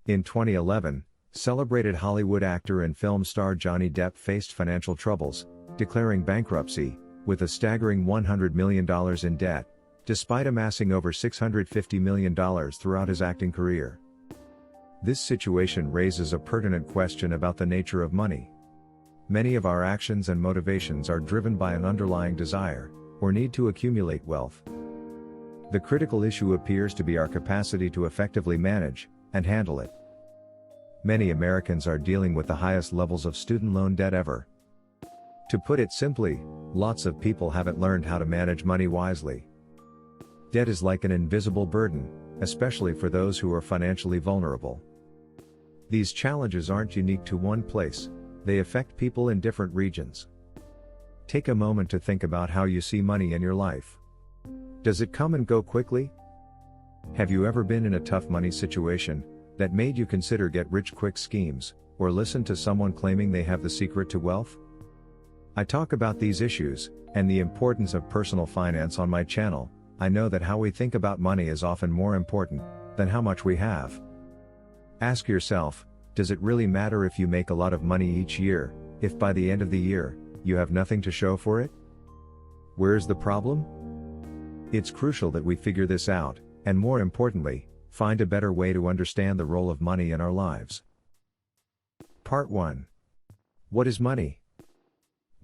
In 2011, celebrated Hollywood actor and film star Johnny Depp faced financial troubles, declaring bankruptcy, with a staggering $100 million in debt, despite amassing over $650 million throughout his acting career. This situation raises a pertinent question about the nature of money. Many of our actions and motivations are driven by an underlying desire, or need to accumulate wealth. The critical issue appears to be our capacity to effectively manage and handle it. Many Americans are dealing with the highest levels of student loan debt ever. To put it simply, lots of people haven't learned how to manage money wisely. Debt is like an invisible burden, especially for those who are financially vulnerable. These challenges aren't unique to one place, they affect people in different regions. Take a moment to think about how you see money in your life. Does it come and go quickly? Have you ever been in a tough money situation that made you consider get-rich-quick schemes, or listen to someone claiming they have the secret to wealth? I talk about these issues, and the importance of personal finance on my channel. I know that how we think about money is often more important than how much we have. Ask yourself, does it really matter if you make a lot of money each year, if by the end of the year, you have nothing to show for it? Where's the problem? It's crucial that we figure this out, and more importantly, find a better way to understand the role of money in our lives. Part 1. What is money?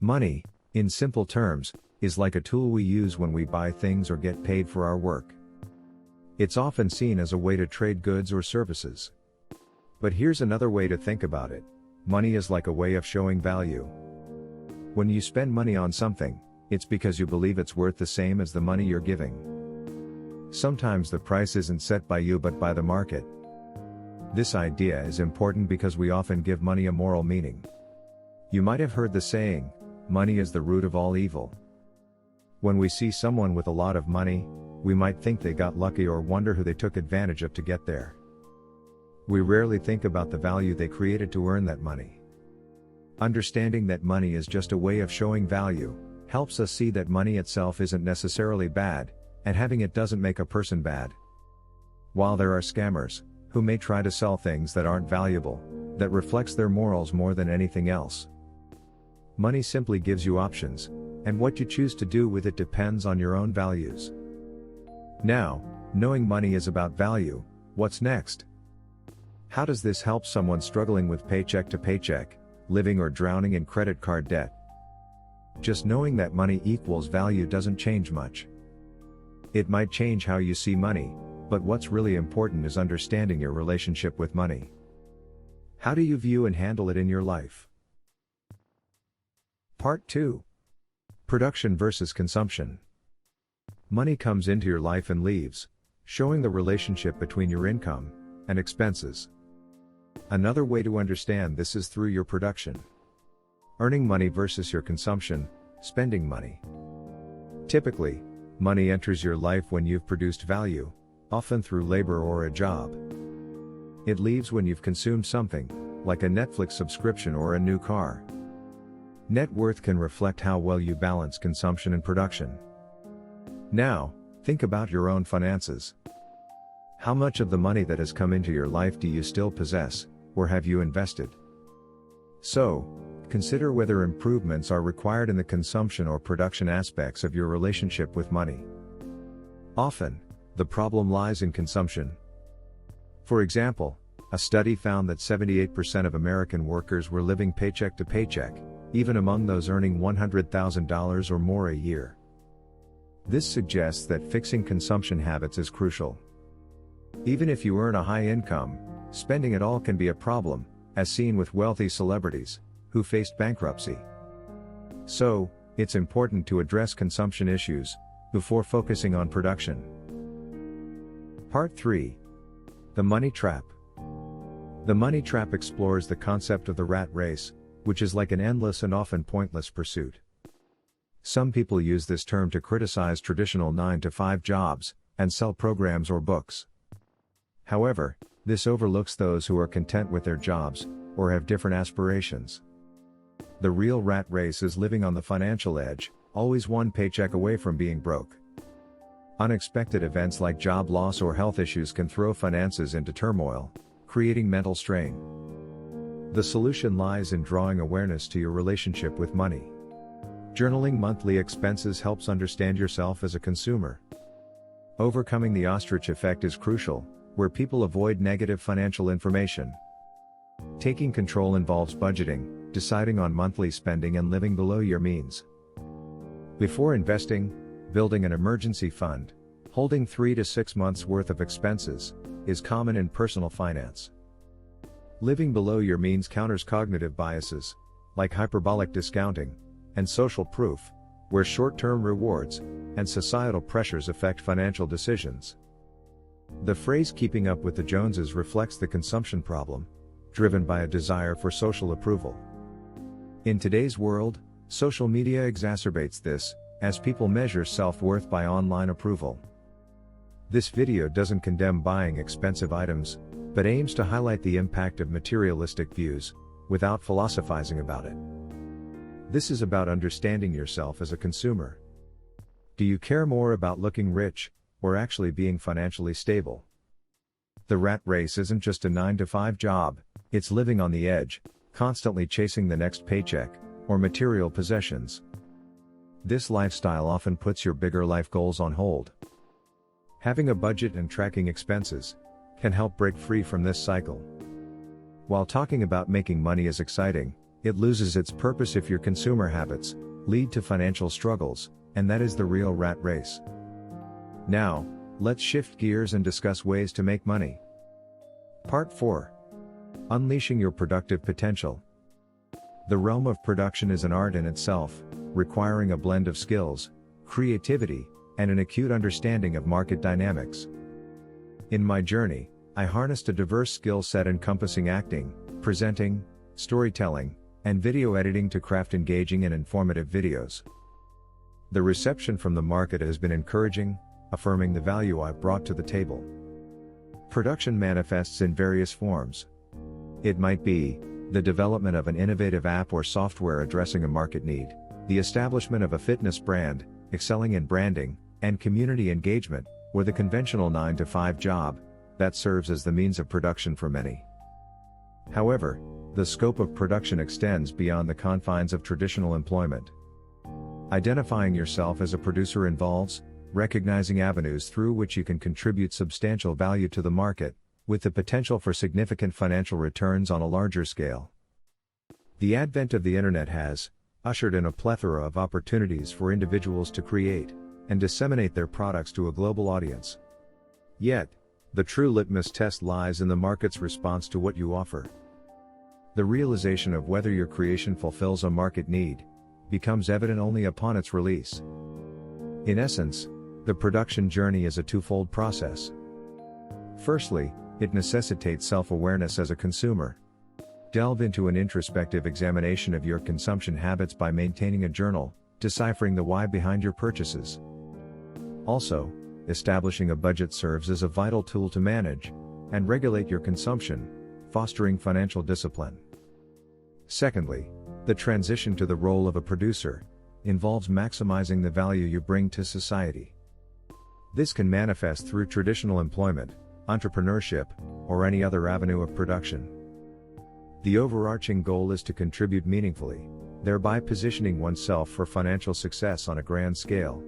Money, in simple terms, is like a tool we use when we buy things or get paid for our work. It's often seen as a way to trade goods or services. But here's another way to think about it. Money is like a way of showing value. When you spend money on something, it's because you believe it's worth the same as the money you're giving. Sometimes the price isn't set by you but by the market. This idea is important because we often give money a moral meaning. You might have heard the saying, money is the root of all evil. When we see someone with a lot of money, we might think they got lucky or wonder who they took advantage of to get there. We rarely think about the value they created to earn that money. Understanding that money is just a way of showing value helps us see that money itself isn't necessarily bad, and having it doesn't make a person bad. While there are scammers who may try to sell things that aren't valuable, that reflects their morals more than anything else. Money simply gives you options, and what you choose to do with it depends on your own values. Now, knowing money is about value, what's next? How does this help someone struggling with paycheck to paycheck, living or drowning in credit card debt? Just knowing that money equals value doesn't change much. It might change how you see money, but what's really important is understanding your relationship with money. How do you view and handle it in your life? Part 2. Production versus consumption. Money comes into your life and leaves, showing the relationship between your income and expenses. Another way to understand this is through your production. Earning money versus your consumption, spending money. Typically, money enters your life when you've produced value, often through labor or a job. It leaves when you've consumed something, like a Netflix subscription or a new car. Net worth can reflect how well you balance consumption and production. Now, think about your own finances. How much of the money that has come into your life do you still possess, or have you invested? So, consider whether improvements are required in the consumption or production aspects of your relationship with money. Often, the problem lies in consumption. For example, a study found that 78% of American workers were living paycheck to paycheck, even among those earning $100,000 or more a year. This suggests that fixing consumption habits is crucial. Even if you earn a high income, spending it all can be a problem, as seen with wealthy celebrities who faced bankruptcy. So, it's important to address consumption issues before focusing on production. Part 3. The Money Trap. The money trap explores the concept of the rat race, which is like an endless and often pointless pursuit. Some people use this term to criticize traditional 9-to-5 jobs and sell programs or books. However, this overlooks those who are content with their jobs or have different aspirations. The real rat race is living on the financial edge, always one paycheck away from being broke. Unexpected events like job loss or health issues can throw finances into turmoil, creating mental strain. The solution lies in drawing awareness to your relationship with money. Journaling monthly expenses helps understand yourself as a consumer. Overcoming the ostrich effect is crucial, where people avoid negative financial information. Taking control involves budgeting, deciding on monthly spending and living below your means. Before investing, building an emergency fund, holding 3 to 6 months' worth of expenses, is common in personal finance. Living below your means counters cognitive biases, like hyperbolic discounting, and social proof, where short-term rewards and societal pressures affect financial decisions. The phrase "keeping up with the Joneses" reflects the consumption problem, driven by a desire for social approval. In today's world, social media exacerbates this, as people measure self-worth by online approval. This video doesn't condemn buying expensive items, but aims to highlight the impact of materialistic views, without philosophizing about it. This is about understanding yourself as a consumer. Do you care more about looking rich, or actually being financially stable? The rat race isn't just a 9-to-5 job, it's living on the edge, constantly chasing the next paycheck, or material possessions. This lifestyle often puts your bigger life goals on hold. Having a budget and tracking expenses can help break free from this cycle. While talking about making money is exciting, it loses its purpose if your consumer habits lead to financial struggles, and that is the real rat race. Now, let's shift gears and discuss ways to make money. Part 4. Unleashing your productive potential. The realm of production is an art in itself, requiring a blend of skills, creativity, and an acute understanding of market dynamics. In my journey, I harnessed a diverse skill set encompassing acting, presenting, storytelling, and video editing to craft engaging and informative videos. The reception from the market has been encouraging, affirming the value I've brought to the table. Production manifests in various forms. It might be the development of an innovative app or software addressing a market need, the establishment of a fitness brand, excelling in branding and community engagement, or the conventional 9-to-5 job that serves as the means of production for many. However, the scope of production extends beyond the confines of traditional employment. Identifying yourself as a producer involves recognizing avenues through which you can contribute substantial value to the market, with the potential for significant financial returns on a larger scale. The advent of the internet has ushered in a plethora of opportunities for individuals to create and disseminate their products to a global audience. Yet, the true litmus test lies in the market's response to what you offer. The realization of whether your creation fulfills a market need becomes evident only upon its release. In essence, the production journey is a twofold process. Firstly, it necessitates self-awareness as a consumer. Delve into an introspective examination of your consumption habits by maintaining a journal, deciphering the why behind your purchases. Also, establishing a budget serves as a vital tool to manage and regulate your consumption, fostering financial discipline. Secondly, the transition to the role of a producer involves maximizing the value you bring to society. This can manifest through traditional employment, entrepreneurship, or any other avenue of production. The overarching goal is to contribute meaningfully, thereby positioning oneself for financial success on a grand scale.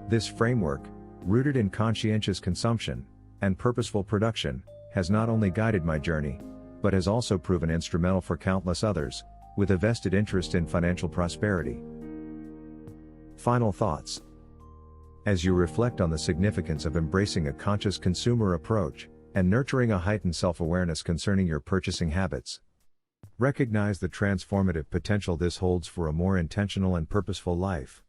This framework, rooted in conscientious consumption and purposeful production, has not only guided my journey, but has also proven instrumental for countless others, with a vested interest in financial prosperity. Final thoughts. As you reflect on the significance of embracing a conscious consumer approach, and nurturing a heightened self-awareness concerning your purchasing habits, recognize the transformative potential this holds for a more intentional and purposeful life.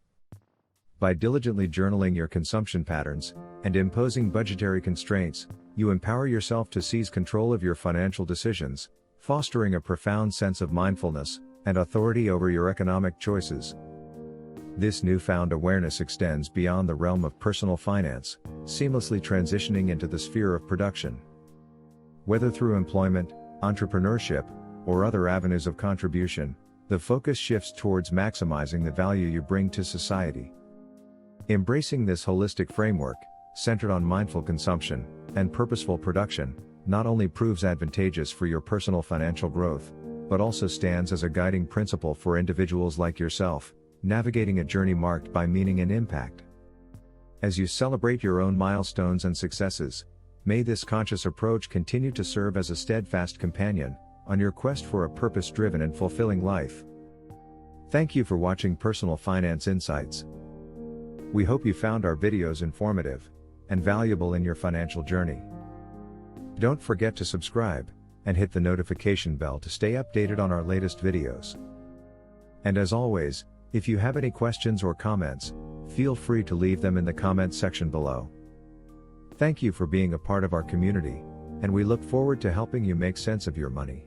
By diligently journaling your consumption patterns, and imposing budgetary constraints, you empower yourself to seize control of your financial decisions, fostering a profound sense of mindfulness and authority over your economic choices. This newfound awareness extends beyond the realm of personal finance, seamlessly transitioning into the sphere of production. Whether through employment, entrepreneurship, or other avenues of contribution, the focus shifts towards maximizing the value you bring to society. Embracing this holistic framework, centered on mindful consumption and purposeful production, not only proves advantageous for your personal financial growth, but also stands as a guiding principle for individuals like yourself, navigating a journey marked by meaning and impact. As you celebrate your own milestones and successes, may this conscious approach continue to serve as a steadfast companion on your quest for a purpose-driven and fulfilling life. Thank you for watching Personal Finance Insights. We hope you found our videos informative and valuable in your financial journey. Don't forget to subscribe and hit the notification bell to stay updated on our latest videos. And as always, if you have any questions or comments, feel free to leave them in the comments section below. Thank you for being a part of our community, and we look forward to helping you make sense of your money.